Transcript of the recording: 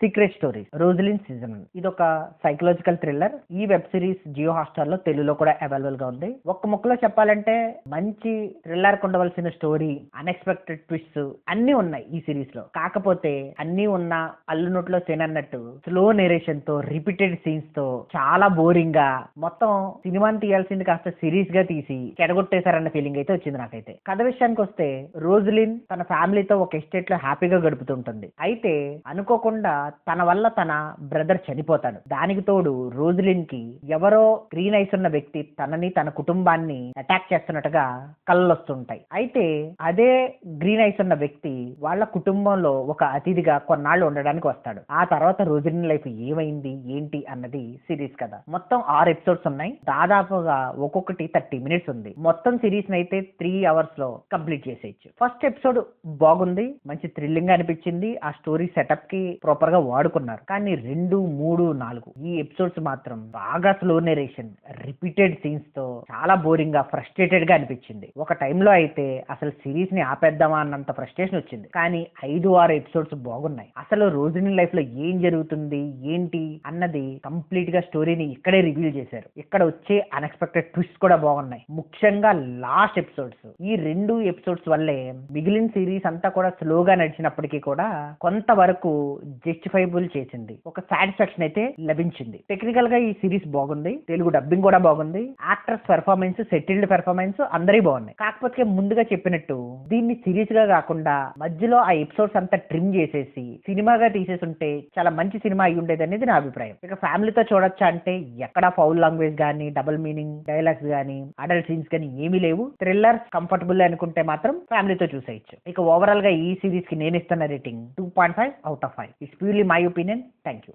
Secret stories Roslin season 1. ఇది ఒక psychological thriller. ఈ వెబ్ సిరీస్ జియో హాట్స్టార్ లో తెలుగులో కూడా అవైలబుల్ గా ఉంది. ఒక్క ముక్కలో చెప్పాలంటే మంచి థ్రిల్లర్ ఉండవలసిన స్టోరీ, అన్ఎక్స్పెక్టెడ్ ట్విస్ట్స్ అన్ని ఉన్నాయి ఈ సిరీస్ లో. కాకపోతే అన్ని ఉన్న అల్లు నోట్లో సేన్ అన్నట్టు స్లో నేరేషన్ తో, రిపీటెడ్ సీన్స్ తో చాలా బోరింగ్ గా మొత్తం సినిమాని తీయాల్సింది కాస్త సిరీస్ గా తీసి చెడగొట్టేశారన్న ఫీలింగ్ అయితే వచ్చింది నాకైతే. కథ విషయానికి వస్తే రోజ్లిన్ తన ఫ్యామిలీతో ఒక ఎస్టేట్ లో హ్యాపీగా గడుపుతుంటుంది. అయితే అనుకోకుండా తన వల్ల తన బ్రదర్ చనిపోతాడు. దానికి తోడు రోజ్లిన్ కి ఎవరో గ్రీన్ ఐస్ ఉన్న వ్యక్తి తనని తన కుటుంబాన్ని అటాక్ చేస్తున్నట్టుగా కళ్ళు వస్తుంటాయి. అయితే అదే గ్రీన్ ఐస్ ఉన్న వ్యక్తి వాళ్ళ కుటుంబంలో ఒక అతిథిగా కొన్నాళ్ళు ఉండడానికి వస్తాడు. ఆ తర్వాత రోజ్లిన్ లైఫ్ ఏమైంది ఏంటి అన్నది సిరీస్ కదా. మొత్తం 6 ఎపిసోడ్స్ ఉన్నాయి. దాదాపుగా ఒక్కొక్కటి 30 మినిట్స్ ఉంది. మొత్తం సిరీస్ అయితే 3 hours లో కంప్లీట్ చేసేయచ్చు. ఫస్ట్ ఎపిసోడ్ బాగుంది, మంచి థ్రిల్లింగ్ అనిపించింది. ఆ స్టోరీ సెటప్ కి ప్రాపర్ గా వాడుకున్నారు. కానీ 2, 3, 4 ఈ ఎపిసోడ్స్ మాత్రం బాగా స్లో నేరేషన్, రిపీటెడ్ సీన్స్ తో చాలా బోరింగ్ గా, ఫ్రస్ట్రేటెడ్ గా అనిపించింది. ఒక టైంలో అయితే అసలు సిరీస్ ని ఆపేద్దామా అన్నంత ఫ్రస్ట్రేషన్ వచ్చింది. కానీ 5, 6 ఎపిసోడ్స్ బాగున్నాయి. అసలు రోజ్లిన్ లైఫ్ లో ఏం జరుగుతుంది ఏంటి అన్నది కంప్లీట్ గా స్టోరీని ఇక్కడే రివీల్ చేశారు. ఇక్కడ వచ్చే అన్ఎక్స్పెక్టెడ్ ట్విస్ట్ కూడా బాగున్నాయి. ముఖ్యంగా లాస్ట్ ఎపిసోడ్స్, ఈ 2 ఎపిసోడ్స్ వల్లే మిగిలిన సిరీస్ అంతా కూడా స్లోగా నడిచినప్పటికీ కూడా కొంతవరకు జస్టిఫైబుల్ చేసింది. ఒక సాటిస్ఫాక్షన్ అయితే లభించింది. టెక్నికల్ గా ఈ సిరీస్ బాగుంది. తెలుగు డబ్బింగ్ కూడా బాగుంది. యాక్టర్స్ పెర్ఫార్మెన్స్, సెటిల్డ్ పెర్ఫార్మెన్స్ అందరి బాగున్నాయి. కాకపోతే ముందుగా చెప్పినట్టు దీన్ని సిరీస్ గా కాకుండా మధ్యలో ఆ ఎపిసోడ్స్ అంతా ట్రిమ్ చేసేసి సినిమాగా తీసేస్తుంటే చాలా మంచి సినిమా అయి ఉండేది అనేది నా అభిప్రాయం. ఇక ఫ్యామిలీతో చూడొచ్చా అంటే ఎక్కడా ఫౌల్ లాంగ్వేజ్ గానీ, డబుల్ మీనింగ్ డైలాగ్స్ గానీ, అడల్ట్ సీన్స్ గానీ ఏమీ లేవు. థ్రిల్లర్ కంఫర్టబుల్ అనుకుంటే మాత్రం ఫ్యామిలీతో చూసేయచ్చు. ఇక ఓవరాల్ గా ఈ సిరీస్ కి నేను ఇస్తున్న rating 2.5 out of 5. It's purely my opinion. Thank you.